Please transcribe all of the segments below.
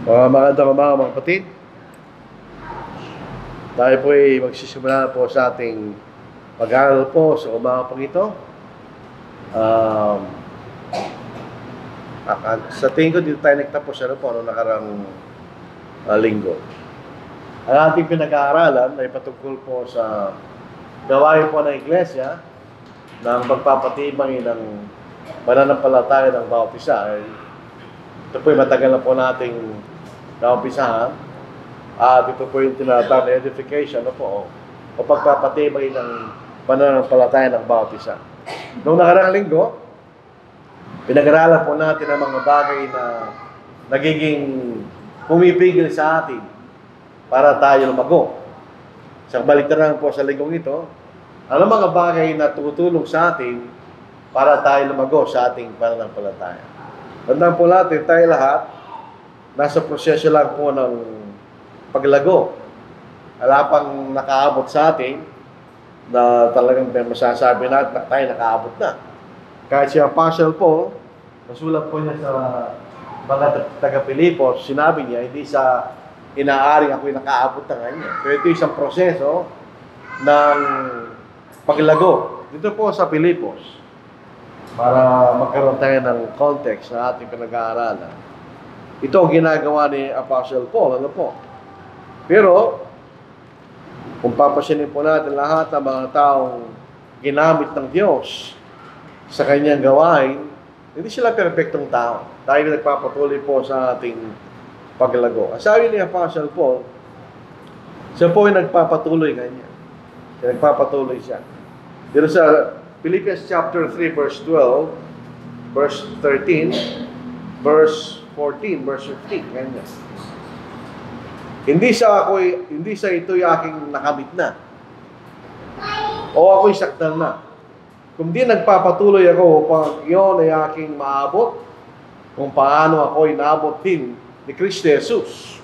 Magandang umaga mga kapatid. Tayo po ay magsisimula po sa ating pag-aaral po sa umaga pang ito. Sa tingin ko dito tayo nagtapos po noong nakarang linggo. Ang ating pinag-aaralan ay patungkol po sa gawain po ng Iglesia ng pagpapatibay ng pananampalataya ng bawat isa. Ito po ay matagal na po nating naumpisahan. At ito po yung tinatawag na edification o pagpapatibay ng pananampalataya ng bawat isa. Noong nakaraang linggo, pinag-aralan po natin ang mga bagay na nagiging pumipigil sa atin para tayo lumago. Sa baliktaran po sa linggong ito, ano mga bagay na tutulong sa atin para tayo lumago sa ating pananampalataya. Tandaan po natin, tayo lahat, nasa proseso lang po ng paglago. Wala pang nakaabot sa atin na talagang masasabi natin na tayo nakaabot na. Kahit si Apostle Paul, nasulat po niya sa mga taga-Pilipos, sinabi niya, hindi sa inaaring ako'y nakaabot na kanya. Pero ito isang proseso ng paglago. Dito po sa Pilipos, para magkaroon tayo ng context na ating pinag-aaralan. Ito ang ginagawa ni Apostle Paul, Pero, kung papasinin po natin lahat ng mga taong ginamit ng Diyos sa kanyang gawain, hindi sila perfectong tao. Tayo nagpapatuloy po sa ating paglago. Ang sabi ni Apostle Paul, siya po ay nagpapatuloy ganyan. Nagpapatuloy siya. Dito sa Philippians chapter 3, verse 12, verse 13, verse 14, verse 15, ganyan. Hindi sa ito'y aking nakamit na, o ako'y sakdal na. Kung di nagpapatuloy ako upang iyon ay aking maabot, kung paano ako'y naabot din ni Kristo Jesus.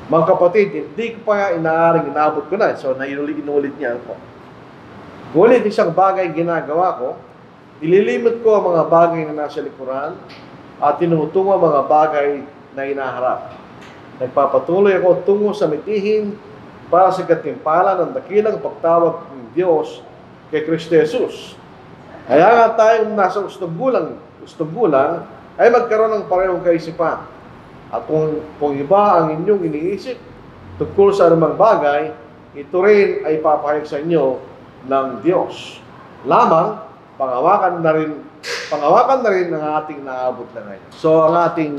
Mga kapatid, hindi ko pa inaaring inaabot ko na. So, inulit niya po. Ngunit isang bagay ginagawa ko, ililimot ko ang mga bagay na nasa likuran at tinutungo ang mga bagay na inaharap. Nagpapatuloy ako tungo sa mitihin para sa katimpalan ng dakilang pagtawag ng Diyos kay Kristo Jesus. Kaya nga tayong nasa ustog-gulang ay magkaroon ng parehong kaisipan. At kung iba ang inyong iniisip tungkol sa anumang bagay, ito rin ay papahayag sa inyo ng Diyos. Lamang, pangawakan na rin ang ating naabot na ngayon. So, ang ating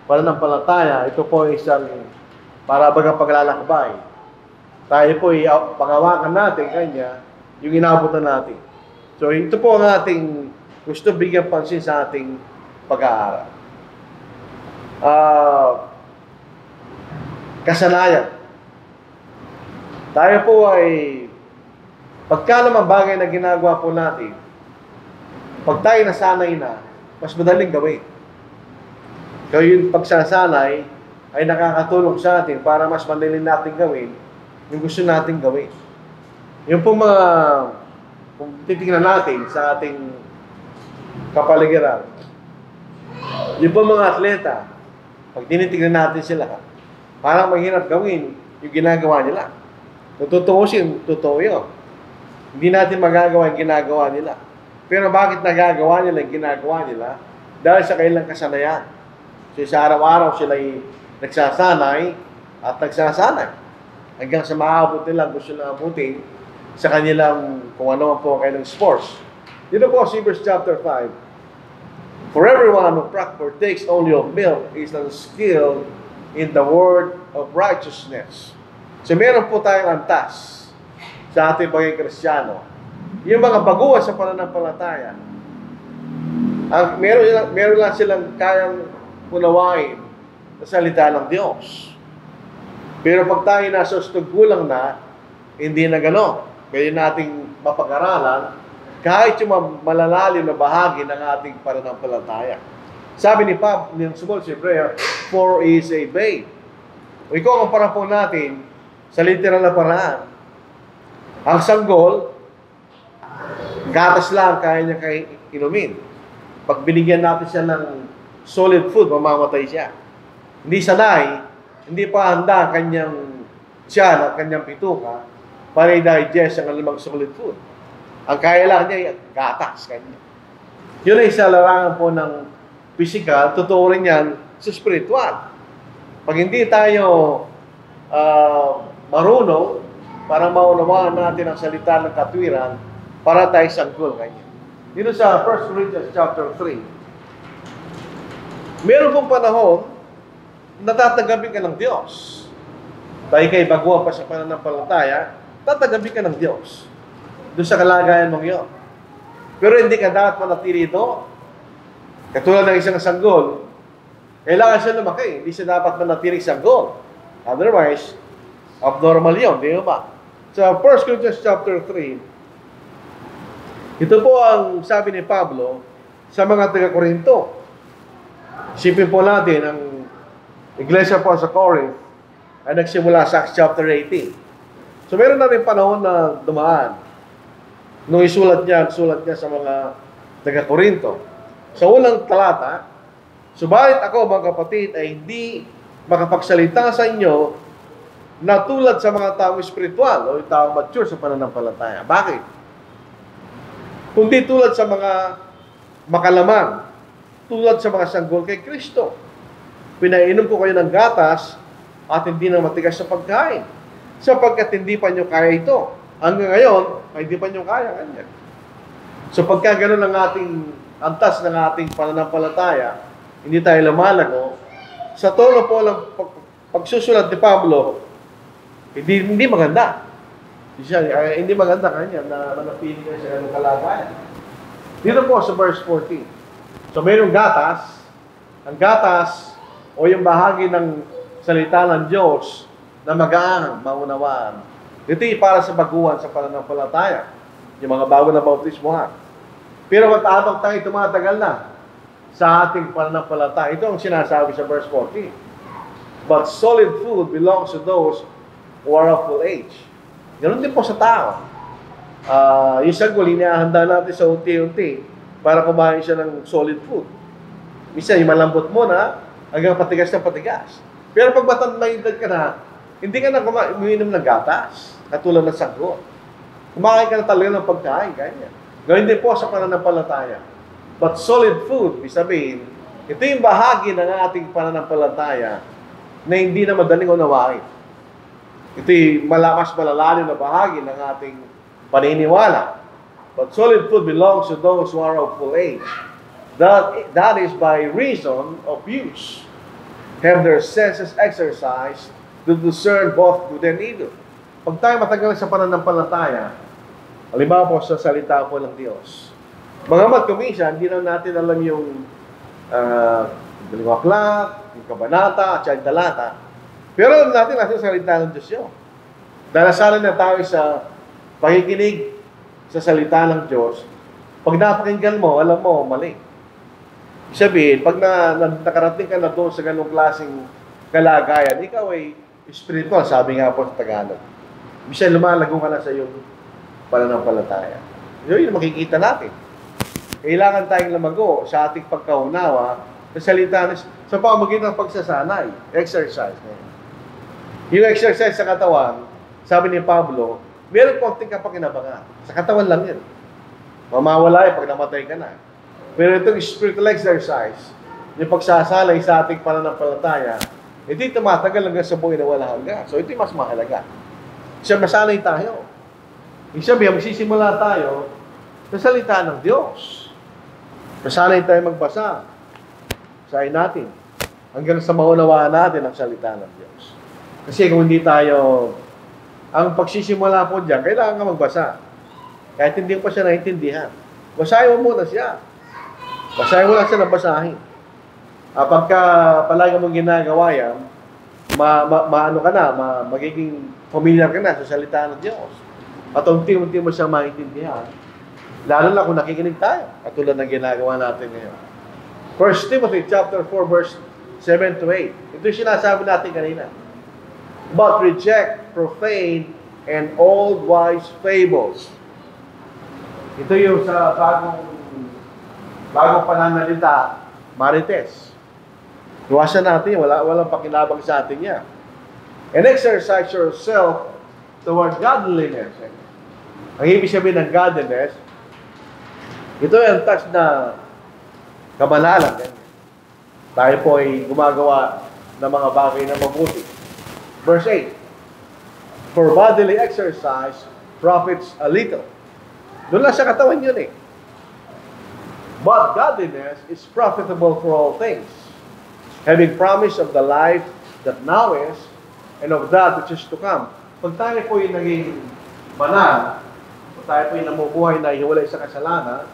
pananampalataya, ito po isang para bagang paglalakbay. Tayo po pangawakan natin kanya yung inaabot na natin. So, ito po ang ating gusto bigyan pansin sa ating pag-aaral. Kasanayan. Tayo po ay pagka naman bagay na ginagawa po natin, pag tayo nasanay na, mas madaling gawin. Kaya yung pagsasanay ay nakakatulong sa atin para mas madaling natin gawin yung gusto natin gawin. Yung po kung titignan natin sa ating kapaligiran, yung po mga atleta, pag tinitignan natin sila, parang mahirap gawin yung ginagawa nila. Totoo yun. Hindi natin magagawa yung ginagawa nila. Pero bakit nagagawa nila yung ginagawa nila? Dahil sa kailang kasanayan. So sa araw-araw sila ay nagsasanay at nagsasanay. Hanggang sa maabot nila, gusto na abutin sa kanilang kung ano po ang kanilang sports. Dito po sa Hebrews chapter 5. For everyone who partakes only of milk is unskilled in the word of righteousness. So meron po tayong antas sa ating pagiging Kristiyano. Yung mga baguhan sa pananampalataya, meron lang silang kayang unawain sa salita ng Diyos. Pero pag tayo nasa ustog-gulang na, hindi na gano'n. Pwede nating mapag-aralan kahit yung malalalim na bahagi ng ating pananampalataya. Sabi ni Sumol si Hebrea, for is a babe. O ikaw ang parang po natin sa literal na paraan. Ang sanggol, gatas lang kaya niya inumin. Pag binigyan natin siya ng solid food, mamamatay siya. hindi sanay, hindi pa handa ang kanyang tiyan at kanyang pituka para i-digest ang alamang solid food. Ang kaya lang niya, gatas kanya. Yun ay isa larangan po ng physical, totoo rin yan sa spiritual. Pag hindi tayo marunong para maunawaan natin ang salita ng katwiran, para tayo sanggol kanya. Dito sa 1 Corinthians chapter 3, meron pong panahon na tatagapin ka ng Diyos. Dahil kay baguhan pa sa pananampalataya, tatagapin ka ng Diyos. Doon sa kalagayan mong yun. Pero hindi ka dapat manatili ito. Katulad ng isang sanggol, kailangan siya lumaki. Hindi siya dapat manatili sanggol. Otherwise, abnormal yun. Di ba? Sa 1 Corinthians chapter 3, ito po ang sabi ni Pablo sa mga taga-Korinto. Isipin po natin, ang iglesia po sa Corinth ay nagsimula sa Acts chapter 18. So meron na rin panahon na dumaan. Nung sulat niya sa mga taga-Korinto. Sa unang talata, subalit ako mga kapatid ay hindi makapagsalita sa inyo na tulad sa mga taong espiritual o yung taong mature sa pananampalataya. Bakit? Kundi tulad sa mga makalamang, tulad sa mga sanggol kay Kristo. Pinainom ko kayo ng gatas at hindi na matigas sa pagkain, sapagkat hindi pa nyo kaya ito. Hanggang ngayon, ay hindi pa nyo kaya ganyan. So pagka ganun ang ating antas ng ating pananampalataya, hindi tayo lumalago, sa tono po ng pagsusulat ni Pablo, hindi maganda. Hindi maganda kanya na manapili kayo sa ganung kalagayan. Dito po sa verse 14. So mayroong gatas, ang gatas o yung bahagi ng salita ng Diyos na magaan, maunawaan. Ito ay para sa baguhan sa pananampalataya. Yung mga bago na bautismohan. Pero habang tayo tumatagal na sa ating pananampalataya, ito ang sinasabi sa verse 14. But solid food belongs to those who are of full age. Ganun din po sa tao. Yung sanggol, inihahanda natin sa unti-unti para kumain siya ng solid food. Misa, yung malambot muna hanggang patigas na patigas. Pero pag matanda ka na, hindi ka na umiinom ng gatas, katulad ng sanggol. Kumakain ka na talaga ng pagkain, ganyan. Gawin din po sa pananampalataya. But solid food, sabihin, ito yung bahagi ng ating pananampalataya na hindi na madaling unawain. Ito yung mas malalalim na bahagi ng ating paniniwala. But solid food belongs to those who are of full age. That is by reason of use. Have their senses exercised to discern both good and evil. Pag tayo matagal sa pananampalataya, halimbawa po sa salita po ng Diyos, mga kumisa, hindi na natin alam yung aklat, yung kabanata, at yung talata. Pero alam natin nasa salita ng Diyos yun. Dalasalan na tayo sa pakikinig sa salita ng Diyos. Pag napakinggan mo, alam mo, mali. Sabihin, pag nakarating ka na doon sa ganung klaseng kalagayan, ikaw ay spiritual, sabi nga po sa Tagalog. Bisa lumalago ka na sa iyong pananampalataya. Yun yung makikita natin. Kailangan tayong lumago sa ating pagkaunawa sa salita sa pamagitan ng pagsasanay, exercise. Yung exercise sa katawan, sabi ni Pablo, meron konting kapakinabangan. Sa katawan lang yun. Mamawala pag namatay ka na. Pero itong spiritual exercise, yung pagsasalay sa ating pananampalataya, hindi tumatagal hanggang sa buhay na wala hanggang. So ito yung mas mahalaga. Siya masanay tayo. Ibig sabihin, magsisimula tayo sa salita ng Diyos. Masanay tayo magbasa. Basahin natin. Hanggang sa maunawaan natin ang salita ng Diyos. Kasi kung hindi tayo, ang pagsisimula po dyan, kailangan ka magbasa. Kahit hindi pa siya naintindihan. Basahin mo muna siya. Basahin mo lang siya na basahin. Pagka palagi mong ginagawa yan, magiging familiar ka na sa salita ng Diyos. At unti-unti mo siyang maintindihan. Lalo na kung nakikinig tayo, katulad ng ginagawa natin ngayon. 1 Timothy chapter 4 verse 7 to 8. Ito yung sinasabi natin kanina. But reject profane and old wise fables. Ito yung sa bagong pananalita, marites. Iwasan natin, walang pakinabang sa atin yan. And exercise yourself toward godliness. Ang ibig sabihin ng godliness, ito yung touch na kamalalan. Tayo po ay gumagawa ng mga bagay na mabuti. Verse 8, for bodily exercise profits a little. Doon lang sa katawan yun eh. But godliness is profitable for all things, having promise of the life that now is, and of that which is to come. Pag tayo po yung naging banal, pag tayo po yung namumuhay na ihiwalay sa kasalanan,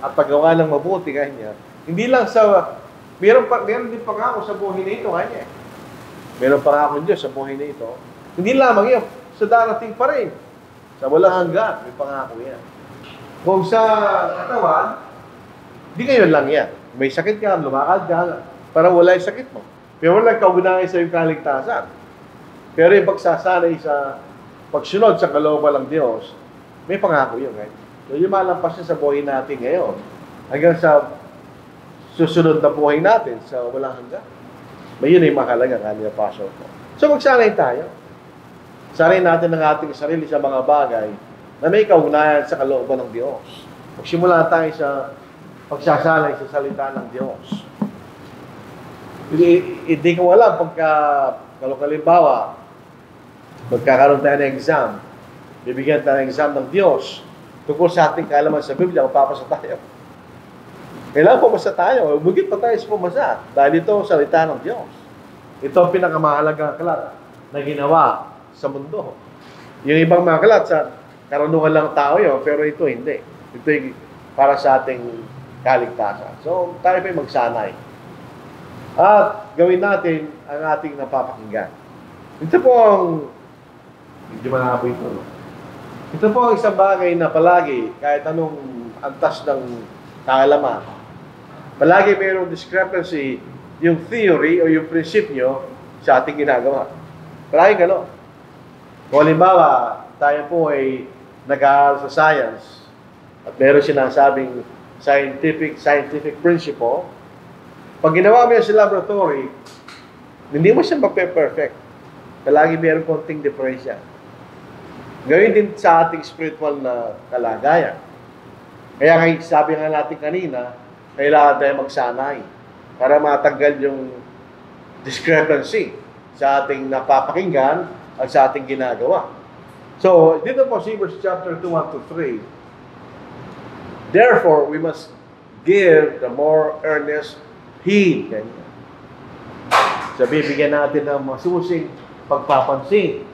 at paggawa ng mabuti, kanya, hindi lang sa, meron din pangako sa buhay na ito, kanya. Meron pangako Diyos sa buhay na ito. Hindi lamang yun, sa darating pa rin. Sa walang hanggan, may pangako yan. Kung sa katawan, di ngayon lang yan. May sakit ka, lumakad ka, para wala yung sakit mo. Pero walang kaugnayan sa iyong kaligtasan. Pero yung pagsasanay sa pagsunod sa kalooban ng Diyos, may pangako yun. Right? So yung malampas niya sa buhay natin ngayon, hanggang sa susunod na buhay natin sa walang hanggan. May yun ay mahalaga kanina pasok ko. So magsanay tayo. Sanay natin ang ating sarili sa mga bagay na may kaugnayan sa kalooban ng Diyos. Magsimula tayo sa pagsasanay sa salita ng Diyos. Hindi ko alam pagka, kalimbawa, magkakaroon tayo ng exam, bibigyan tayo ng exam ng Diyos, tungkol sa ating kaalaman sa Biblia, kung papasa tayo. Kailangan pumasa tayo. Bugit pa tayo sa pumasa. Dahil ito ang salita ng Diyos. Ito ang pinakamahalagang aklat na ginawa sa mundo. Yung ibang mga aklat, sa karunungan lang tao yun, pero ito hindi. Ito yung para sa ating kaligtasan. So, tayo pa magsanay. At gawin natin ang ating napapakinggan. Ito po ang, hindi ba nakapoy ito, no? Ito po ang isang bagay na palagi, kahit anong antas ng kaalaman, palagi mayroong discrepancy yung theory o yung prinsipyo sa ating ginagawa. Palagi gano'n. Kung halimbawa, tayo po ay nag-aaral sa science at meron sinasabing scientific principle, pag ginawa mo yan sa laboratory, hindi mo siya mape-perfect. Palagi mayroong konting diferensya. Gawin din sa ating spiritual na kalagayan. Kaya sabi nga natin kanina, kailangan tayo magsanay para matanggal yung discrepancy sa ating napapakinggan at sa ating ginagawa. So, dito po sa Hebrews chapter 2, 1-3, therefore, we must give the more earnest heed. So, bibigyan natin ng masusing pagpapansin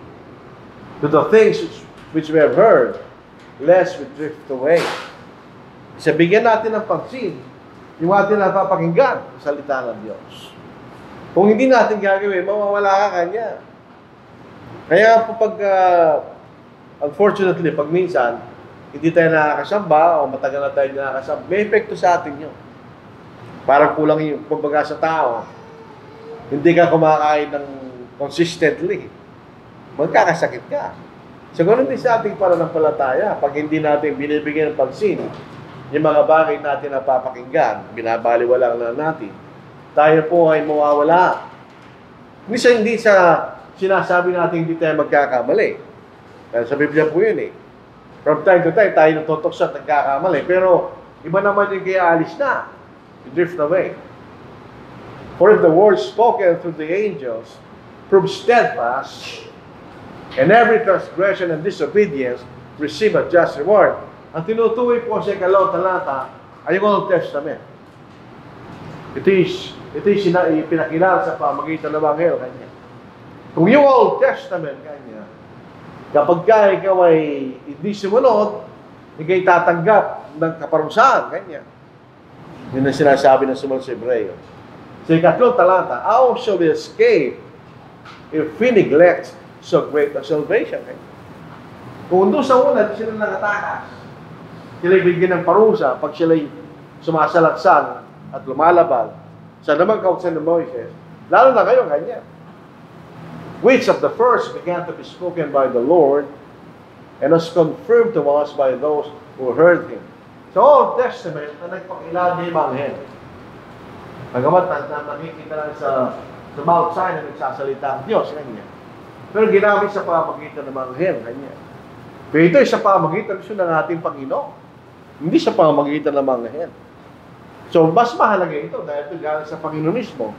to the things which we have heard, lest we drift away. So, bigyan natin ng pansin yung ating napapakinggan sa salita ng Diyos. Kung hindi natin gagawin, mawawala ka kanya. Kaya po pag, unfortunately, pag minsan, hindi tayo nakakasamba o matagal na tayo nakakasamba, may epekto sa atin yun. Parang kulang yung pagbaga sa tao. Hindi ka kumakain ng consistently. Magkakasakit ka. So, ganoon din sa ating pananampalataya. Pag hindi natin binibigyan ng pansin, yung mga bagay natin na papakinggan, binabaliwala lang natin, tayo po ay mawawala. Hindi sa sinasabi natin hindi tayo magkakamali. Dahil sa Biblia po yun eh. From time to time, tayo natutokso at nagkakamali. Pero, iba naman yung kaya alis na. You drift away. For if the word spoken through the angels proves steadfast, and every transgression and disobedience receive a just reward. Ang tinutukoy po sa ikalawang talata ay yung Old Testament. Ito yung pinakilala sa pamagitan ng Ebanghelyo kanya. Kung yung Old Testament kanya, kapag ka ikaw ay hindi sumunod, hindi tatanggap ng kaparusahan kanya. Yun ang sinasabi ng sumunod sa Hebreo. Sa ikatlong talata, how shall we escape if we neglect so great a salvation? Kung doon sa una, sila nakatakas. Sila bigyan ng parusa pag sila sumasalaksan at lumalabag sa namang kautusan ng Moises, lalo na kayo kanya. Which of the first began to be spoken by the Lord and was confirmed to us by those who heard Him. Sa Old Testament na nagpakilala ni Ebanghelyo. Bagamat nakikita lang sa Mount Sinai na nagsasalita ang Diyos, kanya. Pero ginamit sa pamagitan ng mga anghel, kanya. Pero ito ay sa pamagitan ng ating Panginoon. Hindi sa pamagitan ng mga anghel. So, mas mahalaga ito dahil ito galing sa Panginoon mismo.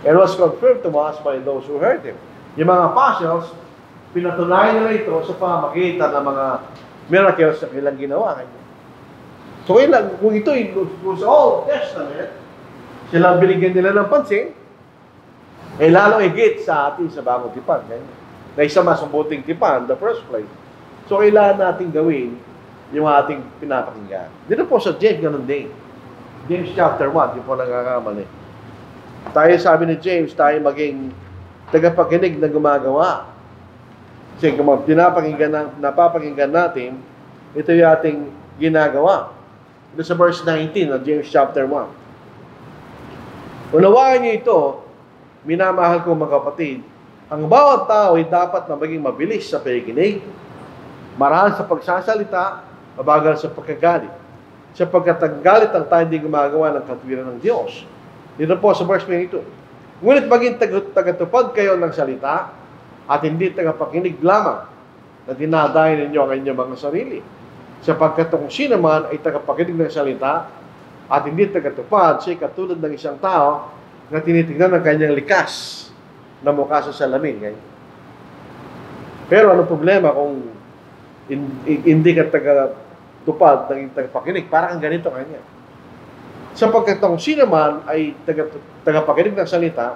It was confirmed to us by those who heard Him. Yung mga apostles, pinatunayan nila ito sa pamagitan ng mga miracles na kailang ginawa. So, kung ito sa Old Testament, sila binigyan nila ng pansin, lalo higit sa atin sa Bagong Tipan. Na isa mas mabuting tipan in the first place. So, kailangan natin gawin yung ating pinapakinggan. Dito po sa James, ganun din. James chapter 1, di po nakakamali. Tayo sabi ni James, tayo maging tagapakinig na gumagawa. Kasi kung napapakinggan natin, ito yung ating ginagawa. Ito sa verse 19 ng James chapter 1. Unawaan niyo ito, minamahal ko mga kapatid, ang bawat tao ay dapat na maging mabilis sa pakikinig, marahal sa pagsasalita, mabagal sa pagkagalit. Sapagkat ang galit ang tayo hindi gumagawa ng katwiran ng Diyos. Dito po sa verse 22. Ngunit maging tagatupad kayo ng salita at hindi tagapakinig lamang na dinadayo ninyo ang inyong mga sarili. Sapagkat kung sino man ay tagapakinig ng salita at hindi tagatupad, siya katulad ng isang tao na tinitignan ng kanyang likas na mukha sa salamin. Ganyan. Pero ano problema kung hindi ka tagatupad ng tagapakinig? Parang ganito kanya. Sapagkat kung sino man ay tagapakinig ng salita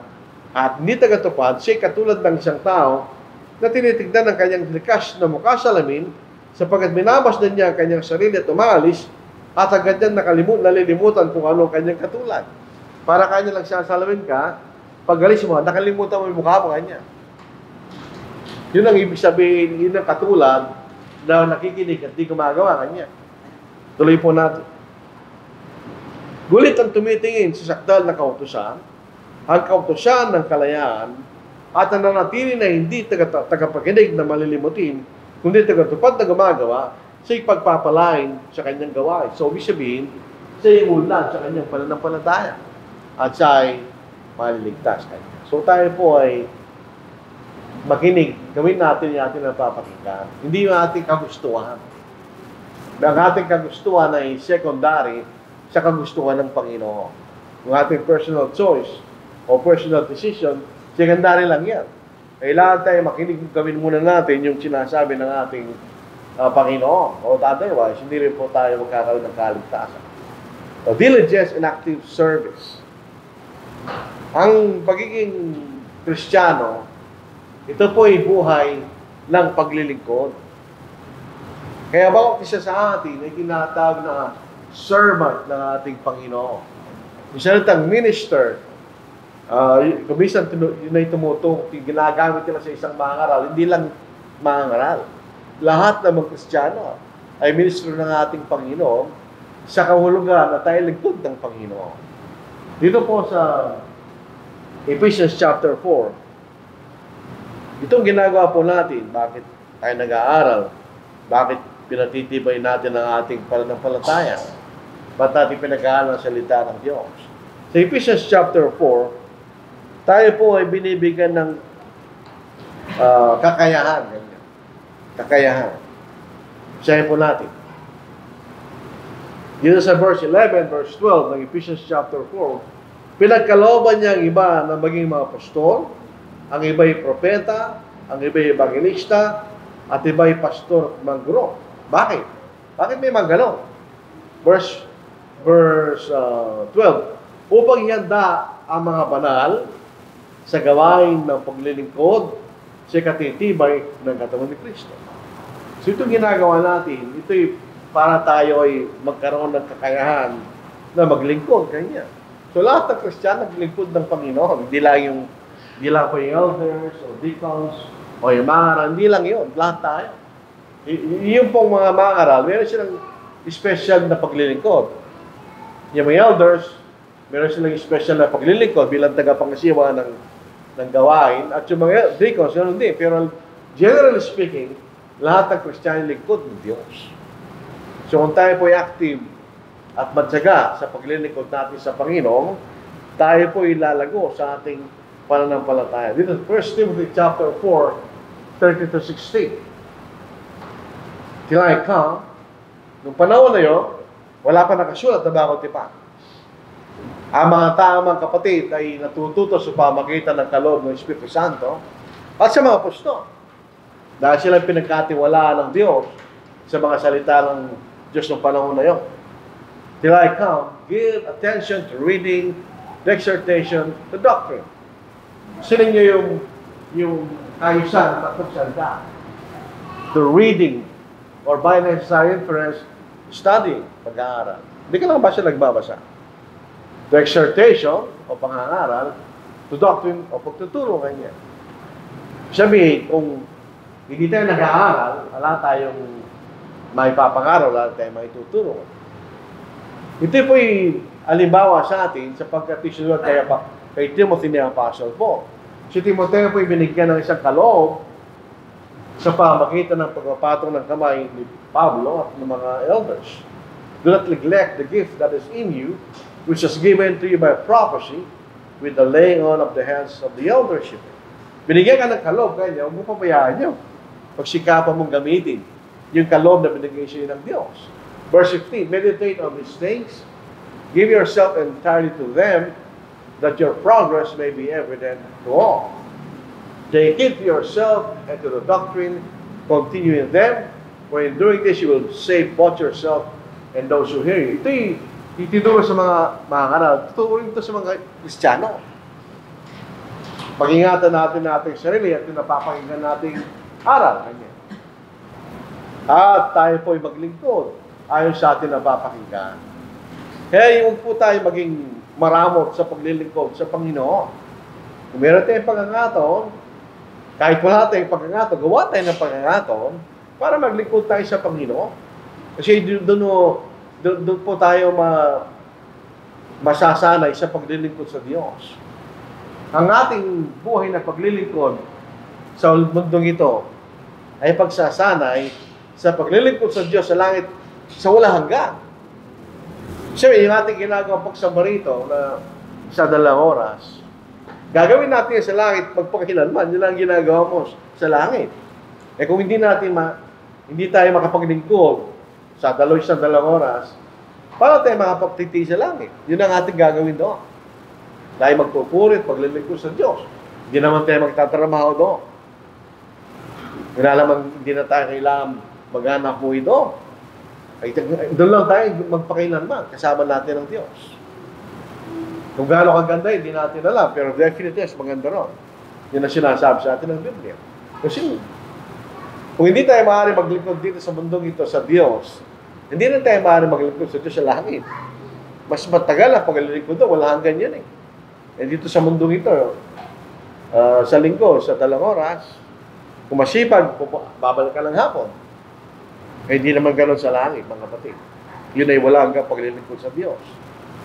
at hindi tagatupad, siya katulad ng isang tao na tinitignan ng kanyang likas na mukha sa salamin, sapagkat minabasdan niya ang kanyang sarili at umalis, at agad niya nalilimutan kung ano ang kanyang katulad. Para kanya lang sasalamin ka, pag alis mo, nakalimutan mo yung mukha mo kanya. Yun ang ibig sabihin, yun ang katulad na nakikinig at di gumagawa kanya. Tuloy po natin. Gulit ang tumitingin sa sakdal na kautusan, ang kautusan ng kalayaan, at ang nanatili na hindi tagapakinig na malilimutin, kundi tagatupad na gumagawa, sa ipagpapalain sa kanyang gawain. So, ibig sabihin, siya yung ulan sa kanyang pananampalataya. At siya ay maliligtas kanya. So, tayo po ay makinig. Gawin natin yung ating napapakinggan. Hindi yung ating kagustuhan. Ang ating kagustuhan ay secondary sa kagustuhan ng Panginoon. Yung ating personal choice o personal decision, secondary lang yan. Kailangan tayo makinig. Gawin muna natin yung sinasabi ng ating Panginoon. O otherwise, hindi rin po tayo magkakaroon ng kaligtasan. So, diligence and active service. Ang pagiging Kristiyano, ito po ay buhay ng paglilingkod. Kaya bawat isa sa atin ay tinatawag na servant ng ating Panginoon. Yung salitang minister, kung minsan yun ay tumutong, ginagamit nila sa isang mangaral, hindi lang mangaral. Lahat ng mga Kristiyano ay ministro ng ating Panginoon sa kahulugan na tayo lingkod ng Panginoon. Dito po sa Ephesians chapter 4, itong ginagawa po natin, bakit tayo nag-aaral, bakit pinatitibay natin ang ating pananampalataya, bakit natin pinag-aaral ang salita ng Diyos. Sa Ephesians chapter 4, tayo po ay binibigyan ng kakayahan. Kakayahan. Sayahin po natin. Dito sa verse 11, verse 12 ng Ephesians chapter 4, pinagkalooban niya ang iba na maging mga apostol, ang iba ay propeta, ang iba ay evangelista, at iba ay pastor at mangguro. Bakit? Bakit may mga ganon? Verse 12, upang ihanda ang mga banal sa gawain ng paglilingkod sa katitibay ng katawan ni Kristo. So itong ginagawa natin, ito'y para tayo ay magkaroon ng kakayahan na maglingkod kanya. So lahat ng Kristiyano naglingkod ng Panginoon. Hindi lang po yung elders o deacons o yung mangaral. Hindi lang yun. Lahat tayo. Yung pong mga mangaral, meron silang special na paglilingkod. Yung mga elders, meron silang special na paglilingkod bilang tagapangasiwa ng gawain. At yung mga deacons, yun din. Pero generally speaking, lahat ng Kristiyano lingkod ng Diyos. So kung tayo po ay active at matyaga sa paglilingkod natin sa Panginoon, tayo po ilalago sa ating pananampalataya. Dito, 1 Timothy chapter 4, 30 to 16. Till I come, nung panahon na yun, wala pa nakasulat na bagong tipan. Ang mga tamang kapatid ay natututo sa pamagitan ng kaloob ng Espiritu Santo at sa mga apostol. Dahil sila pinagkatiwalaan ng Diyos sa mga salita ng Diyos ng panahon na yun. Till I come, give attention to reading, the exhortation, the doctrine. Sila niyo yung ayusan at pagsalita. The reading, or by necessary inference, studying, pag-aaral. Hindi ka lang ba siya nagbabasa? The exhortation, o pangangaral, the doctrine, o pagtuturo kanya. Sabi, kung hindi tayo nag-aaral, wala tayong may papangaral, wala tayong may tuturo. Ito po'y alimbawa sa atin sapagkat isunod kay Timothy ni Apostle Paul. Si Timothy po'y binigyan ng isang kaloob sa pamagitan ng pagpapatong ng kamay ni Pablo at ng mga elders. Do not neglect the gift that is in you, which was given to you by prophecy, with the laying on of the hands of the eldership. Binigyan ka ng kaloob kanya, huwag mo pabayaan nyo. Pagsikapan mong gamitin yung kaloob na binigay siya ng Diyos. Verse 15, meditate on these things, give yourself entirely to them, that your progress may be evident to all. Take it to yourself and to the doctrine, continue in them, for in doing this you will save both yourself and those who hear you. Ito'y ituturo sa mga kanal, tuturo ito sa mga Kristiyano. Pag-ingatan natin ating sarili at yung napapakinggan nating aral. At tayo po'y maglingkod ayon sa ating napapakinggan. Kaya huwag po tayo maging maramot sa paglilingkod sa Panginoon. Kung meron tayong pagkakataon, kahit wala tayong pagkakataon, gawa tayo ng pagkakataon para maglingkod tayo sa Panginoon. Kasi doon po tayo masasanay sa paglilingkod sa Diyos. Ang ating buhay na paglilingkod sa mundong ito ay pagsasanay sa paglilingkod sa Diyos sa langit sa walang hanggan. Siyempre, yung ating ginagawa pagsabarito na sa 2 oras, gagawin natin sa langit pagpakilanman. Yun lang ginagawa mo sa langit. Eh kung hindi tayo makapaglingkod sa 2 oras, para tayo makapagtiti sa langit. Yun ang ating gagawin doon. Dahil magpupurit, paglilingkod sa Diyos. Hindi naman tayo magtatrabaho doon. Hindi na tayo kailangan maghanap buhay doon. Doon lang tayo magpakilanman, kasama natin ang Diyos. Kung gaano kaganda, hindi natin alam, pero definitely, maganda ron. Yun ang sinasabi sa atin ng Biblia. Kasi, kung hindi tayo maaari maglingkod dito sa mundong ito sa Diyos, hindi na tayo maaari maglingkod sa Diyos sa langit. Mas matagal ang paglilingkod doon, wala hanggan yan eh. Eh dito sa mundong ito, sa linggo, sa 2 oras, kung masipag, babalik ka lang hapon. Eh, hindi naman gano'n sa langit, mga kapatid. Yun ay wala hanggang paglilingkod sa Diyos.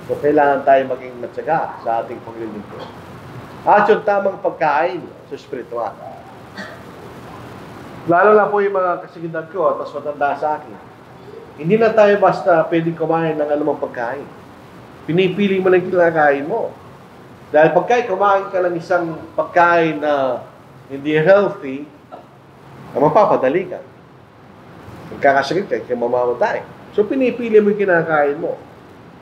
So, kailangan tayo maging matyaga sa ating paglilingkod. At yung tamang pagkain sa spiritual. Lalo na po yung mga kasigidad ko at mas matanda sa akin. Hindi na tayo basta pwedeng kumain ng anumang pagkain. Pinipili mo lang kinakain mo. Dahil pagkain kumain ka ng isang pagkain na hindi healthy, mapapadali ka. Magkakasakit ka, kaya mamamatay. So, pinipili mo yung kinakain mo.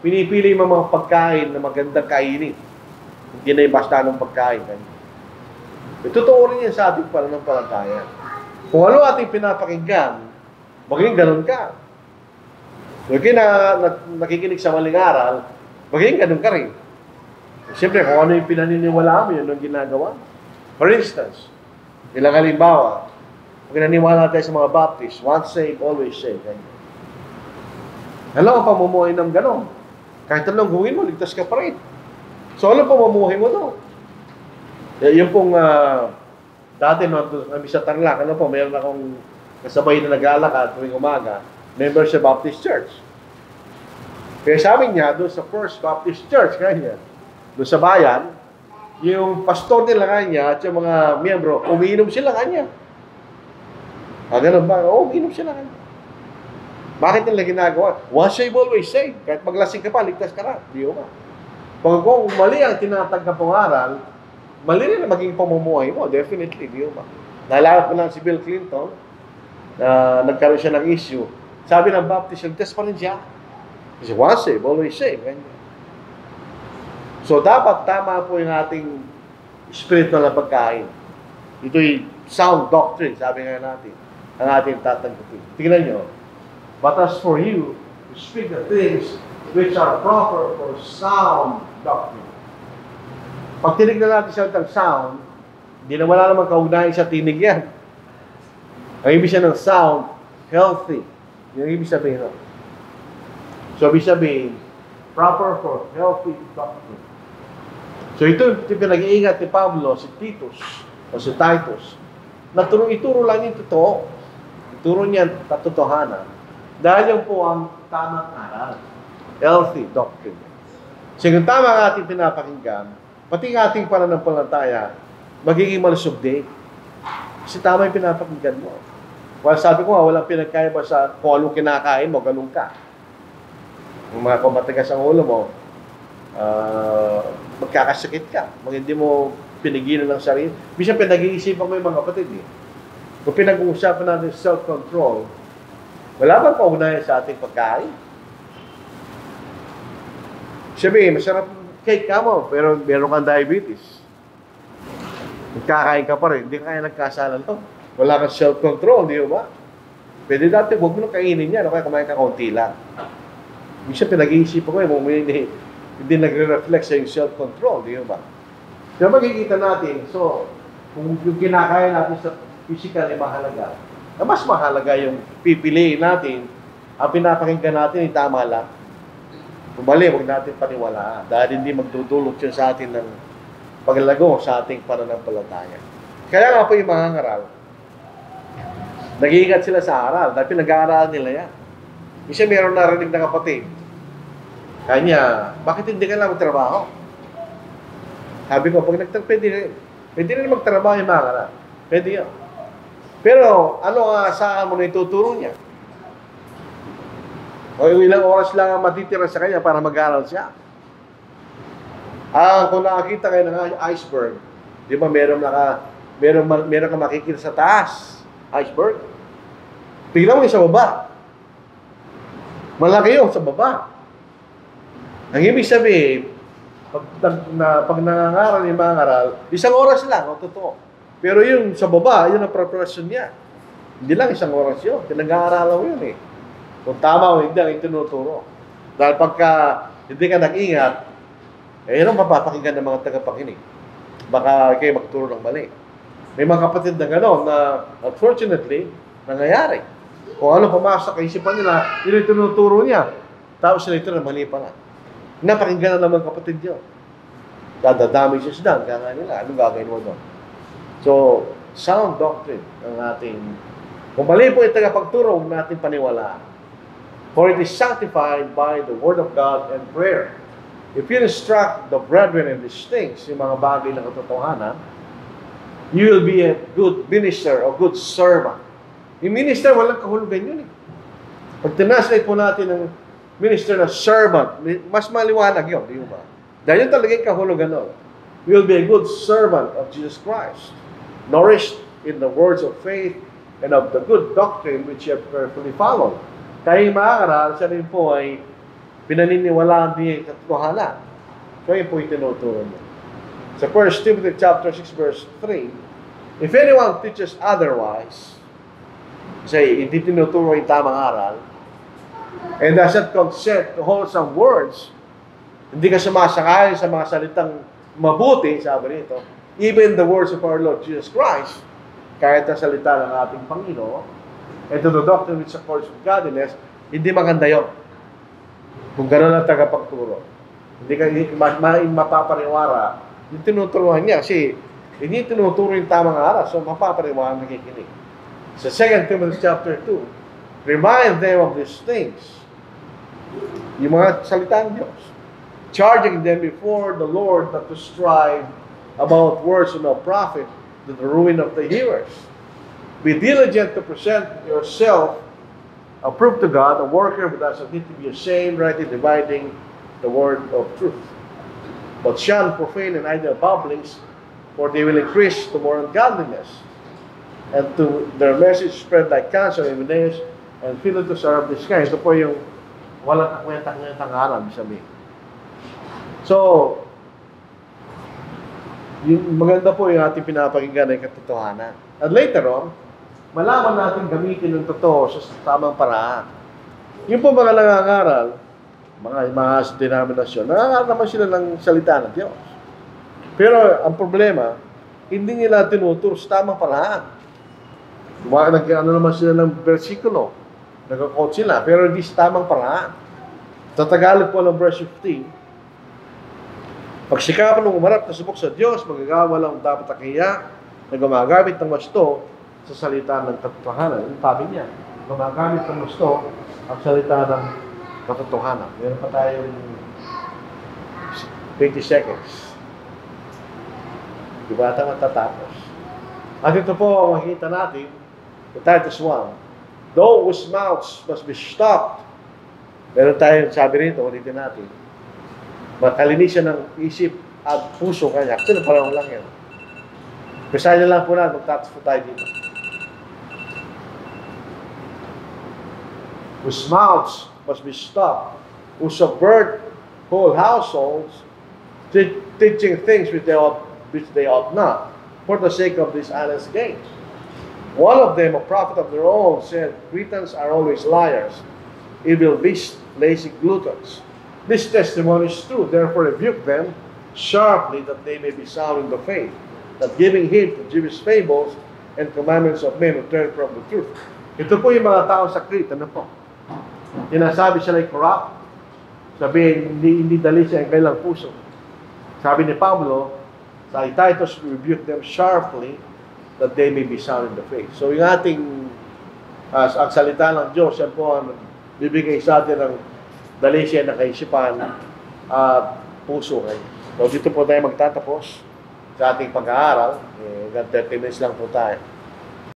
Pinipili mo mga pagkain na magandang kainin. Hindi na yung basta ng pagkain. Totoo rin yan sa ating pananampalataya. Kung ano ating pinapakinggan, maging ganun ka. Kung nakikinig sa maling aral, maging ganun ka rin. Siyempre, kung ano yung pinaniniwala mo, yun ang ginagawa. For instance, ilang halimbawa, kung naniniwala tayo sa mga Baptist, once saved, always saved. Hello, pamumuhay ng gano'n. Kahit anong gawin mo, ligtas ka pa rin. So, ano pamumuhay mo doon? Yung pong, dati, kami sa Tarlac, mayroon akong kasabay na nag-aalakad tuwing umaga, member sa Baptist Church. Kaya sabi niya, doon sa First Baptist Church, kanya, doon sa bayan, yung pastor nila kanya at yung mga miyembro, umiinom sila kanya. Ganun ba? Umiinom sila kanya. Bakit nila ginagawa? Once saved, always saved. Kahit maglasing ka pa, ligtas ka na. Di ba? Kung mali ang tinatanggap mong aral, mali rin ang maging pamumuhay mo, definitely, di ba? Naalala ko lang si Bill Clinton, na nagkaroon siya ng issue. Sabi ng Baptist, test pa rin siya. Kasi once saved, always saved. So, dapat tama po yung ating spiritual na pagkain. Ito'y sound doctrine, sabi nga natin, ang ating tatanggapin. Tingnan nyo, but as for you, to speak the things which are proper for sound doctrine. Pag tinignan natin siya ng sound, hindi na wala namang kaugnayan sa tinig yan. Ang ibig siya ng sound, healthy. Yung ibig sabihin. So, ibig sabihin, proper for healthy doctrine. So, ito pinag-iingat ni Pablo, si Titus, o si Titus, na ituro lang yung totoo. Ituro niya ang katotohanan. Dahil yung po ang tamang aral. Healthy doctrine. So, kung tama ang ating pinapakinggan, pati ang ating pananampalataya, magiging malusog din. Kasi tama yung pinapakinggan mo. Well, sabi ko nga, walang pinagkaiba sa kung anong kinakain mo, ganun ka. Kung matigas ang ulo mo, magkakasakit ka. Kung hindi mo pinigilan ng sarili. Minsan pinag-iisipan ko yung mga kapatid. Kung pinag-uusapan natin self-control, wala bang paunayan sa ating pagkain? Sabi, masarap cake ka mo, pero meron kang diabetes. Nagkakain ka pa rin, hindi ka kaya nagkasalan to. Wala kang self-control, di ba? Pwede dati, huwag mo nang kainin yan, o kaya kumain ka konti lang. Minsan pinag-iisipan ko, hindi nagre-reflect sa yung self-control, di ba? Kaya makikita natin, so, kung yung kinakain natin sa physical ay mahalaga, na mas mahalaga yung pipiliin natin, ang pinapakinggan natin ay tama lang. Kung mali, huwag natin paniwalaan, dahil hindi magdudulot yun sa atin ng paglago sa ating pananampalataya. Kaya nga po yung mga ngaral, nag-iingat sila sa aral, dahil pinag-aaralan nila yan. Isa meron narinig na kapatid, kanya, bakit hindi ka lang magtrabaho? Sabi ko, pag pwede rin magtrabaho yung mga ngaral. Pwede yan. Pero, ano ang asahan mo na ituturo niya? O ilang oras lang ang matitira sa kanya para mag-aaral siya. Kung nakakita kayo ng iceberg, di ba meron ka makikita sa taas, iceberg. Tingnan mo yung sa baba. Malaki yung sa baba. Ang ibig sabihin, pag nangangaral yung mga ngaral, isang oras lang, totoo. Pero yung sa baba, yun ang preparasyon niya. Hindi lang isang oras yun. Pinag-aaralan mo yun eh. Kung tama o hindi ang itinuturo. Dahil pagka hindi ka nag-ingat, yun ang mapapakinggan ng mga tagapakinig. Baka kayo magturo ng mali. May mga kapatid na gano'n na unfortunately, nangyayari. Kung ano pumasok sa isipan nila, yun ang tinuturo niya. Tapos sila ito na mali pa nga. Napakinggan na naman kapatid yun. Dadadami siya sila. Kaya nila, anong gagawin mo doon? So, sound doctrine ang ating, kung mali po yung tagapagturo, huwag natin paniwalaan. For it is sanctified by the word of God and prayer. If you instruct the brethren in these things, yung mga bagay na katotohanan, you will be a good minister or good servant. Yung minister, walang kahulugan yun eh. Pag tinranslate po natin ng minister na servant, mas maliwanag yun, di ba? Dahil yun talaga yung kahulugan nun. You will be a good servant of Jesus Christ, nourished in the words of faith and of the good doctrine which you have carefully followed. Kaya yung mga aral, siya rin po ay pinaniniwalaan niya yung katotohanan. So yun po yung tinuturo niya. Sa 1 Timothy chapter 6 verse 3, if anyone teaches otherwise, say, hindi tinuturo yung tamang aral, and doesn't consent to wholesome words, hindi ka sumasakay sa mga salitang mabuti, sabi nito, even the words of our Lord Jesus Christ, kahit ang salita ng ating Panginoon, and to the doctrine which supports godliness, hindi maganda yun. Kung gano'n ang tagapagturo. Hindi ka mapapariwara. Yung tinuturuan niya, kasi hindi tinuturo yung tamang aral, so mapapariwara nakikinig. Sa 2 Timothy chapter 2, remind them of these things. Yung mga salita ng Diyos. Charging them before the Lord not to strive about words of no profit to the ruin of the hearers. Be diligent to present yourself approved to God, a worker who doesn't need to be ashamed, rightly dividing the word of truth. But shun profane and idle babblings, for they will increase to more ungodliness. And to their message spread like cancer, Hymenaeus, and Philetus are of this kind. Ito po yung walang kakwenta-kwentang aral, sabihin. So, yung maganda po yung ating pinapakinggan ay katotohanan. At later on, malaman natin gamitin ng totoo sa tamang paraan. Yung po mga nangangaral, mga denominasyon, nangangaral naman sila ng salita ng Diyos. Pero ang problema, hindi nila tinuturo sa tamang paraan. Nag-ano naman sila ng versikulo, nag-quote sila, pero hindi sa tamang paraan. Sa Tagalog po ng verse 15, pagsikapan ng umarap na subok sa Diyos, magagawa lang dapat akiya na gumagamit ng wasto sa salita ng katotohanan. Yung sabi niya, gumagamit ng wasto ang salita ng katotohanan. Meron pa tayong 20 seconds. Di ba ata matatapos? At ito po, makikita natin, the Titus 1, those mouths must be stopped. Meron tayong sabi rito, ulitin natin, makalinisan ng isip at puso kanya. Actually, parang lang yan. Basahin na lang po natin, magtatas po tayo dito. Whose mouths must be stopped, who subvert whole households, teaching things which they ought not, for the sake of dishonest gain. One of them, a prophet of their own, said, Cretans are always liars, evil beasts, lazy gluttons. This testimony is true, therefore rebuke them sharply that they may be sound in the faith, that giving heed to Jewish fables and commandments of men who turn from the truth. Ito po yung mga tao sa Crete, ano po? Sinasabi sila ay corrupt. Sabihin, hindi dali siya ang kailang puso. Sabi ni Pablo, sa Titus, rebuke them sharply that they may be sound in the faith. So yung ating ang salita ng Diyos, yan po ang bibigay sa atin ng dali siya na kaisipan at puso. So dito po tayo magtatapos sa ating pag-aaral. 30 minutes lang po tayo.